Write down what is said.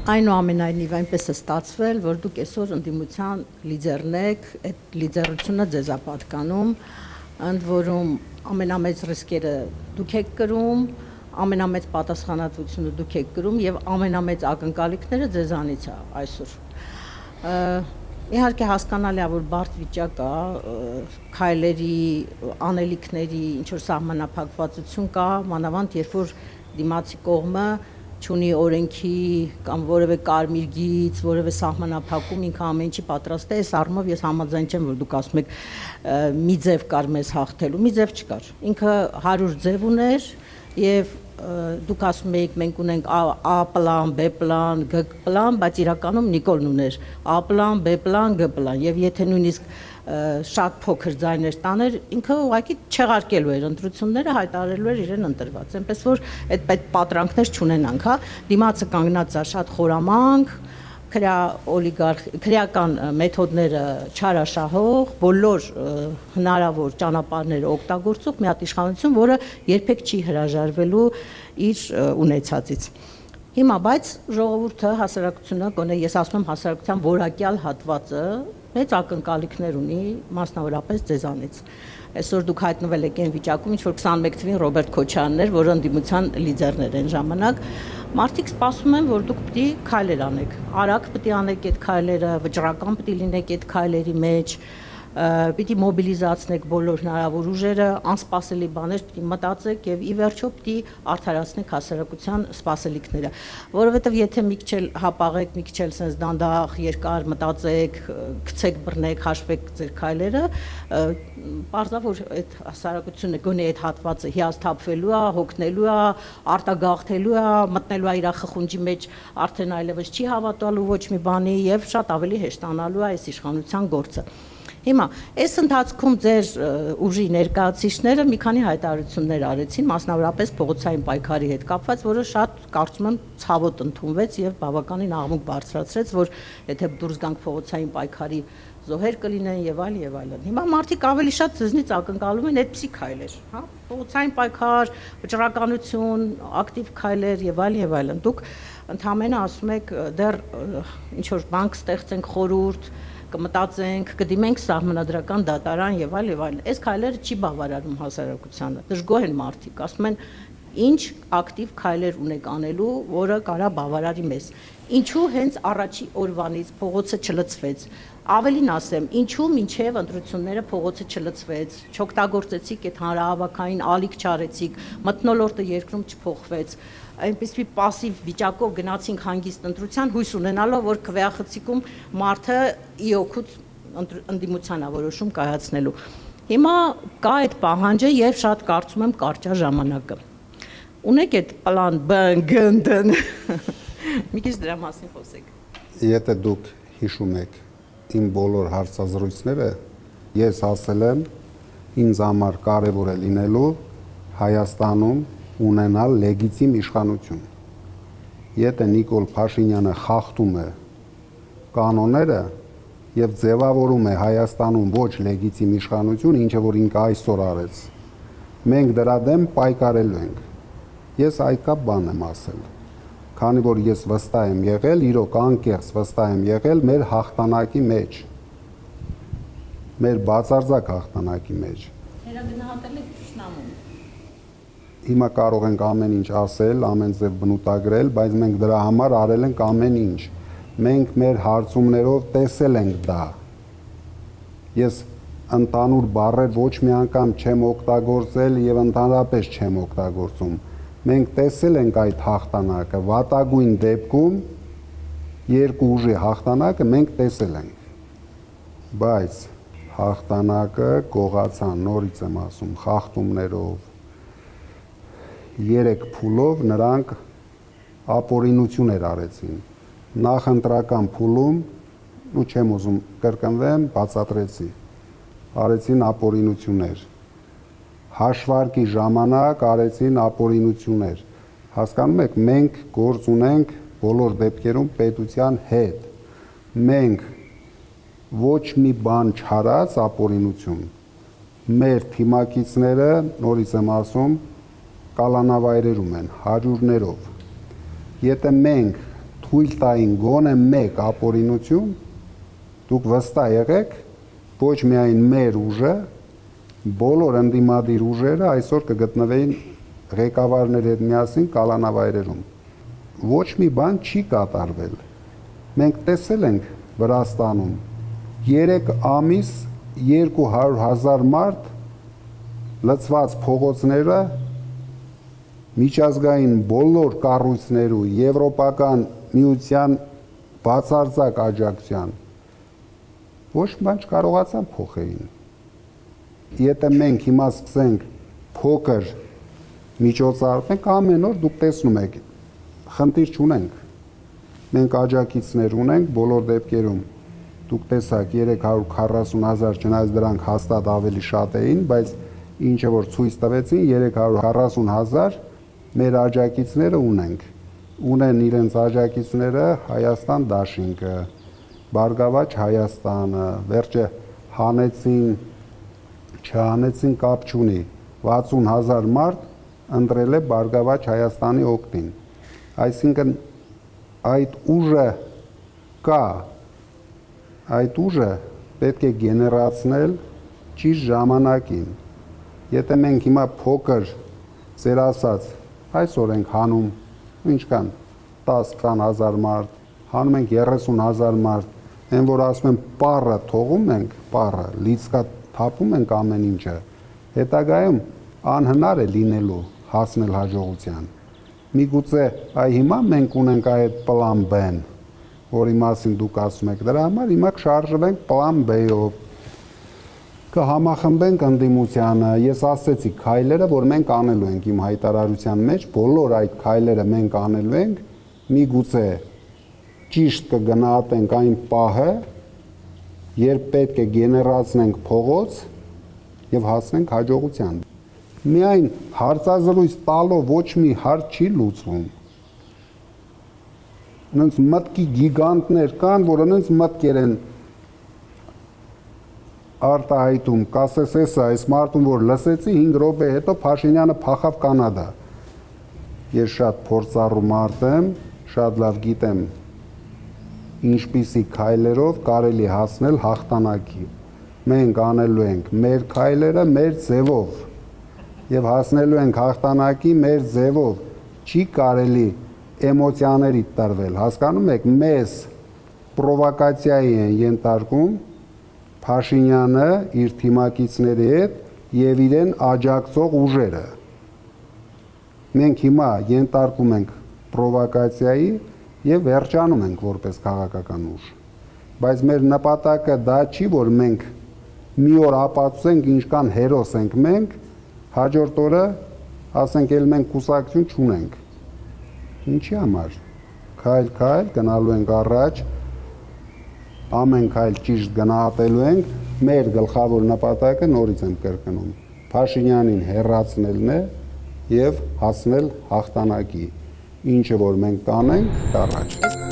Այնուամենայնիվ այնպես է ստացվել, որ դուք այսօր ընդդիմության լիդերն եք, այդ լիդերությունը ձեզ է պատկանում, ընդ որում ամենամեծ ռիսկերը դուք եք կրում, ամենամեծ պատասխանատվությունը դուք եք կրում եւ ամենամեծ ակնկալիքները ձեզանից է այսօր։ Իհարկե հասկանալի է, որ բարդ վիճակ է, քայլերի, անելիքների ինչ որ սահմանափակվածություն կա, մանավանդ երբ որ դիմացի կողմը չունի օրենքի կամ որևէ կարմիր գիծ, որևէ սահմանափակում, ինքը ամեն ինչի պատրաստ է, այս առումով ես համաձայն չեմ, որ դուք ասում եք մի ձև կար մեզ հաղթելու, մի ձև չկար։ Ինքը 100 ձև ուներ եւ դուք ասում եք մենք ունենք A պլան, B պլան, G պլան, բայց իրականում Նիկոլն ուներ A պլան, B պլան, G պլան եւ եթե նույնիսկ շատ փոքր ձայներ տաներ, ինքը ուղղակի չեղարկելու էր ընտրությունները, հայտարարելու էր իրեն ընտրված, այնպես որ այդ պատրանքներ չունենանք, հա, դիմացը կանգնած է շատ խորամանկ, քրեական մեթոդները չարաշահող, բոլոր հնարավոր ճանապարհները օգտագործող մի հատ իշխանություն, որը երբեք չի հրաժարվելու իր ունեցածից։ Հիմա բայց ժողովուրդը, հասարակությունը, գոնե ես ասում եմ հասարակության որակյալ հատվածը մեծ ակնկալիքներ ունի, մասնավորապես ձեզանից։ Այսօր դուք հայտնվել եք այն վիճակում, ինչ որ 21 թվին Ռոբերտ Քոչարյանն էր, որը ընդդիմության լիդերներ են ժամանակ, մարդիկ սպասում են, որ դուք պիտի քայլեր անեք, արագ պիտի անեք այդ քայլերը, վճռական պիտի լինեք այդ քայլերի մեջ, պիտի մոբիլիզացնեք բոլոր հնարավոր ուժերը, անսպասելի բաներ պիտի մտածեք եւ ի վերջո պիտի արդարացնեք հասարակության սպասելիքները, որովհետեւ եթե մի քիչ էլ հապաղեք, մի քիչ էլ sense դանդաղ երկար մտածեք, գցեք բռնեք, հաշվեք ձեր քայլերը, պարզա որ այդ հասարակությունը գոնե այդ հատվածը հիասթափվելու է, հոգնելու է, արտագաղթելու է, մտնելու է իր խխունջի մեջ, արդեն այլևս չի հավատալու ոչ մի բանի եւ շատ ավելի հեշտանալու է այս իշխանության գործը։ Հիմա, այս ընթացքում ձեր ուժի ներկայացուցիչները մի քանի հայտարարություններ արեցին, մասնավորապես փողոցային պայքարի հետ կապված, որը շատ կարծում եմ ցավոտ ընդունվեց եւ բավականին աղմուկ բարձրացրեց, որ եթե դուրս գանք փողոցային պայքարի զոհեր կլինեն եւ այլն։ Հիմա մարդիկ ավելի շատ ձեզնից ակնկալում են այդպիսի քայլեր, հա, փողոցային պայքար, վճռականություն, ակտիվ քայլեր եւ այլն։ Դուք ընդհանրապես ասում եք դեռ ինչ որ բանկ ստեղծենք խորհուրդ, կմտածենք, կդիմենք սահմանադրական դատարան եւ այլն։ Այս քայլերը չի բավարարում հասարակությանը։ Դժգոհ են մարդիկ, ասում են ինչ ակտիվ քայլեր ունեք անելու, որը կարա բավարարի մեզ։ Ինչու հենց առաջի օրվանից փողոցը չլցվեց։ Ավելին ասեմ, ինչու մինչև ընտրությունները փողոցը չլցվեց, չօգտագործեցիք այդ հանրահավաքային ալիք չարեցիք, մթնոլորտը երկրում չփոխվեց, այնպիսի պասիվ վիճակով գնացինք հանգիստ ընտրության, հույս ունենալով, որ քվեախցիկում մարդը ի օգուտ ընդդիմության է որոշում կայացնելու։ Հիմա կա այդ պահանջը եւ շատ կարծում եմ կարճ է ժամանակը։ Ունեք այդ պլան B, G, D։ Մի քիչ դրա մասին խոսեք։ Եթե դուք հիշում եք իմ բոլոր հարցազրույցները, ես ասել եմ ինձ համար կարևոր է լինելու Հայաստանում ունենալ լեգիտիմ իշխանություն։ Եթե Նիկոլ Փաշինյանը խախտում է կանոնները եւ ձևավորում է Հայաստանում ոչ լեգիտիմ իշխանություն, ինչը որ ինքը այսօր արեց, մենք դրա դեմ պայքարելու ենք։ Ես այդքան բան եմ ասել, քանի որ ես վստահ եմ եղել, իրոք անկեղծ վստահ եմ եղել մեր հաղթանակի մեջ, մեր բացարձակ հաղթանակի մեջ։ Վերագնահատել եք ճշնամուն։ Հիմա կարող ենք ամեն ինչ ասել, ամեն ձև բնութագրել, բայց մենք դրա համար արել ենք ամեն ինչ։ Մենք մեր հարցումներով տեսել ենք դա։ Ես ընդհանուր բառեր ոչ մի անգամ չեմ օգտագործել եւ ընդհանրապես չեմ օգտագործում։ Մենք տեսել ենք այդ հաղթանակը, վատագույն դեպքում երկու ուժի հաղթանակը մենք տեսել ենք։ Բայց հաղթանակը գողացան, նորից եմ ասում, խախտումներով, 3 փուլով նրանք ապօրինություններ արեցին։ Նախընտրական փուլում, ու չեմ ուզում կրկնվեմ, բացատրեցի, արեցին ապօրինություններ։ Հաշվարկի ժամանակ արեցին ապօրինություններ։ Հասկանում եք, մենք գործ ունենք բոլոր դեպքերում պետության հետ։ Մենք ոչ մի բան չարած ապօրինություն։ Մեր թիմակիցները, նորից եմ ասում, կալանավայրերում են, հարյուրներով։ Եթե մենք թույլ տային գոնե մեկ ապօրինություն, դուք վստահ եղեք, ոչ միայն մեր ուժը, բոլոր ընդդիմադիր ուժերը այսօր կգտնվեին ղեկավարների հետ միասին կալանավայրերում։ Ոչ մի բան չի կատարվել։ Մենք տեսել ենք Վրաստանում 3 ամիս 200,000 մարդ լցված փողոցները միջազգային բոլոր կառույցներու եվրոպական միության բացարձակ աջակցության ոչ մի բան չկարողացան փոխեին։ Եթե մենք հիմա սկսենք փոքր միջոցառում, մենք ամեն օր դուք տեսնում եք, խնդիր չունենք։ Մենք աջակիցներ ունենք բոլոր դեպքերում։ Դուք տեսաք 340,000, չնայած դրանք հաստատ ավելի շատ էին, բայց ինչը որ ցույց տվեցին 340,000 մեր աջակիցները ունենք։ Ունեն իրենց աջակիցները Հայաստան դաշինքը, Բարգավաճ Հայաստանը, վերջը չհանեցին կապ չունի, 60,000 մարդ ընտրել է Բարգավաճ Հայաստանի օգտին։ Այսինքն այդ ուժը կա, այդ ուժը պետք է գեներացնել ճիշտ ժամանակին։ Եթե մենք հիմա փոքր, ձեր ասած, այսօր ենք հանում, ինչքան 10-20,000 մարդ, հանում ենք 30,000 մարդ, այն որ ասում են պառը թողում ենք, պառը, լիցկա թափում ենք ամեն ինչը, հետագայում անհնար է լինելու հասնել հաջողության։ Միգուցե այ հիմա մենք ունենք այդ պլան B-ն, որի մասին դուք ասում եք, դրա համար հիմա կշարժվենք պլան B-ով, կհամախմբենք ընդդիմությանը, ես ասեցի քայլերը, որ մենք անելու ենք իմ հայտարարության մեջ, բոլոր այդ քայլերը մենք անելու ենք, միգուցե ճիշտ կգնահատենք այն պահը, երբ պետք է գեներացնենք փողոց եւ հասնենք հաջողության։ Միայն հարցազրույց տալով ոչ մի հարց չի լուծվում։ Նրանց մտքի գիգանտներ կան, որ նրանց մտքեր են արտահայտում, կասես էսա, այս մարդուն որ լսեցի 5 րոպե հետո Փաշինյանը փախավ Կանադա։ Ես շատ փորձառու մարդ եմ, շատ լավ գիտեմ ինչպիսի քայլերով կարելի հասնել հաղթանակի։ Մենք անելու ենք մեր քայլերը մեր ձևով եւ հասնելու ենք հաղթանակի մեր ձևով։ Չի կարելի էմոցիաների տրվել, հասկանում եք, մեզ պրովոկացիայի են ենթարկում Փաշինյանը իր թիմակիցների հետ եւ իրեն աջակցող ուժերը։ Մենք հիմա ենթարկում ենք պրովոկացիայի եւ վերջանում ենք որպես քաղաքական ուժ։ Բայց մեր նպատակը դա չի, որ մենք մի օր ապացուցենք ինչքան հերոս ենք մենք, հաջորդ օրը ասենք էլ մենք կուսակցություն չունենք։ Ինչի համար։ Քայլ գնալու ենք առաջ, ամեն քայլ ճիշտ գնահատելու ենք, մեր գլխավոր նպատակը նորից եմ կրկնում, Փաշինյանին հեռացնելն է եւ հասնել հաղթանակի, ինչը որ մենք կանենք, առաջ։